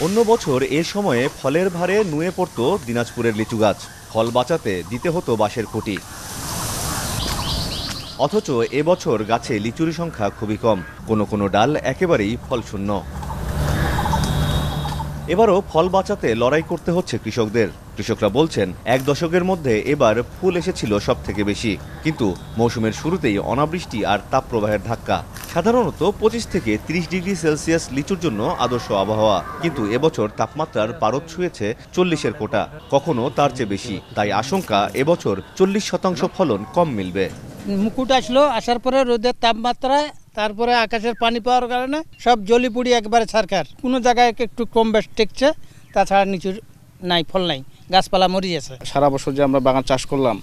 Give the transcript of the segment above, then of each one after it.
অন্য বছর এ সময়ে ফলের ভারে নুয়ে পড়ত দিনাজপুরের লিচু গাছ। ফল বাঁচাতে দিতে হতো বাঁশের খুঁটি। অথচ এবছর গাছে লিচুর সংখ্যা খুবই কম, কোনো কোনো ডাল একেবারেই ফলশূন্য। এবারও ফল বাঁচাতে লড়াই করতে হচ্ছে কৃষকদের। কৃষকরা বলছেন, এক দশকের মধ্যে এবার ফুল এসেছিল সব থেকে বেশি, কিন্তু মৌসুমের শুরুতেই অনাবৃষ্টি আর তাপপ্রবাহের ধাক্কা। সাধারণত 25 থেকে 30 ডিগ্রি সেলসিয়াস লিচুর জন্য আদর্শ আবহাওয়া, কিন্তু এবছর তাপমাত্রার পারদ ছুঁয়েছে 40-এর কোটা, কখনো তার চেয়ে বেশি। তাই আশঙ্কা এবছর 40% ফলন কম মিলবে। মুকুট আসলো, আসার পরে রোদের তাপমাত্রায়, তারপরে আকাশের পানি পাওয়ার কারণে সব জলি পুড়ি একবারে ছারখার। কোনো জায়গায় একটু কম বেশ টেকছে, তাছাড়া নিচুর নাই, ফল নাই, গাছপালা মরে গেছে। সারা বছর যে আমরা বাগান চাষ করলাম,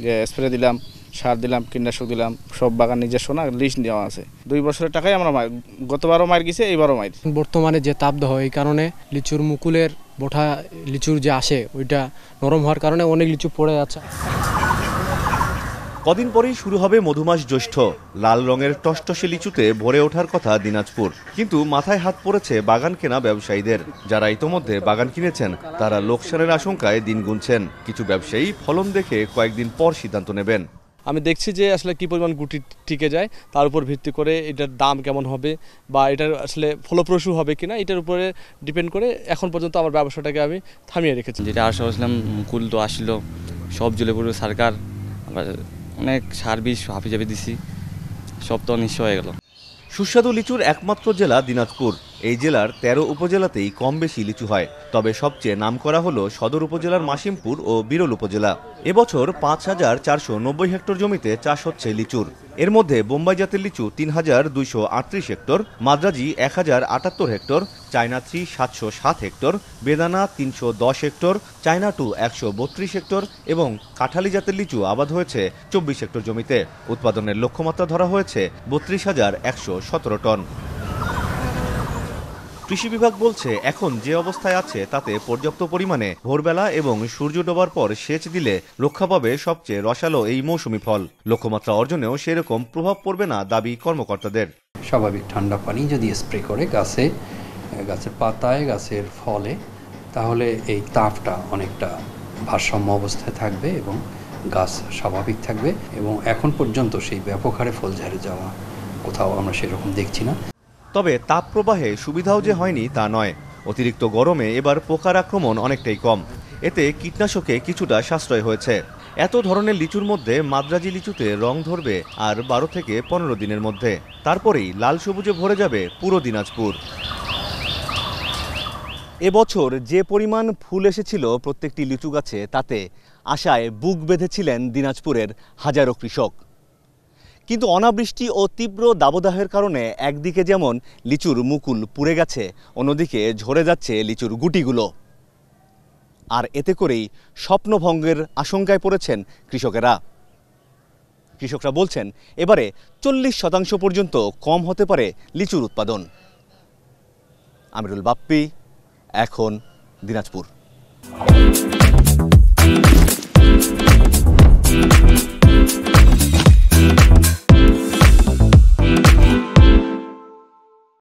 যে স্প্রে দিলাম, সার দিলাম, কীটনাশক দিলাম, সব বাগান নিজস্ব না, লিস্ট নেওয়া আছে। 2 বছরের টাকায় আমরা গতবারও মার গেছে, এইবারও মার। বর্তমানে যে তাপদাহ, এই কারণে লিচুর মুকুলের বোঠা লিচুর যে আসে ওইটা নরম হওয়ার কারণে অনেক লিচু পড়ে যাচ্ছে। কদিন পরেই শুরু হবে মধুমাস জ্যৈষ্ঠ। লাল রঙের টসটসে লিচুতে ভরে ওঠার কথা দিনাজপুর, কিন্তু মাথায় হাত পড়েছে বাগান কেনা ব্যবসায়ীদের। যারা ইতোমধ্যে বাগান কিনেছেন তারা লোকসানের আশঙ্কায় দিন গুনছেন। কিছু ব্যবসায়ী ফলন দেখে কয়েকদিন পর সিদ্ধান্ত নেবেন। আমি দেখছি যে আসলে কি পরিমাণ গুটি টিকে যায়, তার উপর ভিত্তি করে এটার দাম কেমন হবে বা এটার আসলে ফলপ্রসূ হবে কিনা, এটার উপরে ডিপেন্ড করে এখন পর্যন্ত আমার ব্যবসাটাকে আমি থামিয়ে রেখেছি। যেটা আশা করছিলাম, মুকুল তো আসলো, সব জ্বলে পড়বে, সরকার আবার অনেক সার বিষ হাফিজাবি দিছি, সব তো অনিশ্চ হয়ে গেল। সুস্বাদু লিচুর একমাত্র জেলা দিনাজপুর। এই জেলার 13 উপজেলাতেই কম বেশি লিচু হয়, তবে সবচেয়ে নামকরা হলো সদর উপজেলার মাসিমপুর ও বিরল উপজেলা। এবছর 5490 হেক্টর জমিতে চাষ হচ্ছে লিচুর। এর মধ্যে বোম্বাই জাতের লিচু 3238 হেক্টর, মাদ্রাজি 1078 হেক্টর, চায়না 3 707 হেক্টর, বেদানা 310 হেক্টর, চায়না 2 132 হেক্টর এবং কাঁঠালি জাতের লিচু আবাদ হয়েছে 24 হেক্টর জমিতে। উৎপাদনের লক্ষ্যমাত্রা ধরা হয়েছে 32,117 টন। কৃষি বিভাগ বলছে, এখন যে অবস্থায় আছে তাতে পর্যাপ্ত পরিমাণে ভোরবেলা এবং সূর্য ডোবার পর সেচ দিলে রক্ষা পাবে সবচেয়ে রসালো এই মৌসুমি ফল। লক্ষ্যমাত্রা অর্জনেও সেরকম প্রভাব পড়বে না দাবি কর্মকর্তাদের। স্বাভাবিক ঠান্ডা পানি যদি স্প্রে করে গাছের পাতায়, গাছের ফলে, তাহলে এই তাপটা অনেকটা ভারসাম্য অবস্থায় থাকবে এবং গাছ স্বাভাবিক থাকবে। এবং এখন পর্যন্ত সেই ব্যাপক হারে ফল ঝরে যাওয়া কোথাও আমরা সেরকম দেখছি না। তবে তাপ প্রবাহে সুবিধাও যে হয়নি তা নয়। অতিরিক্ত গরমে এবার পোকার আক্রমণ অনেকটাই কম, এতে কীটনাশকে কিছুটা সাশ্রয় হয়েছে। এত ধরনের লিচুর মধ্যে মাদ্রাজি লিচুতে রং ধরবে আর 12 থেকে 15 দিনের মধ্যে, তারপরেই লাল সবুজে ভরে যাবে পুরো দিনাজপুর। এবছর যে পরিমাণ ফুল এসেছিল প্রত্যেকটি লিচু গাছে, তাতে আশায় বুক বেঁধেছিলেন দিনাজপুরের হাজারো কৃষক। কিন্তু অনাবৃষ্টি ও তীব্র দাবদাহের কারণে একদিকে যেমন লিচুর মুকুল পুড়ে গেছে, অন্যদিকে ঝরে যাচ্ছে লিচুর গুটিগুলো। আর এতে করেই স্বপ্নভঙ্গের আশঙ্কায় পড়েছেন কৃষকেরা। কৃষকরা বলছেন, এবারে 40% পর্যন্ত কম হতে পারে লিচুর উৎপাদন। আমিরুল বাপ্পি, এখন দিনাজপুর।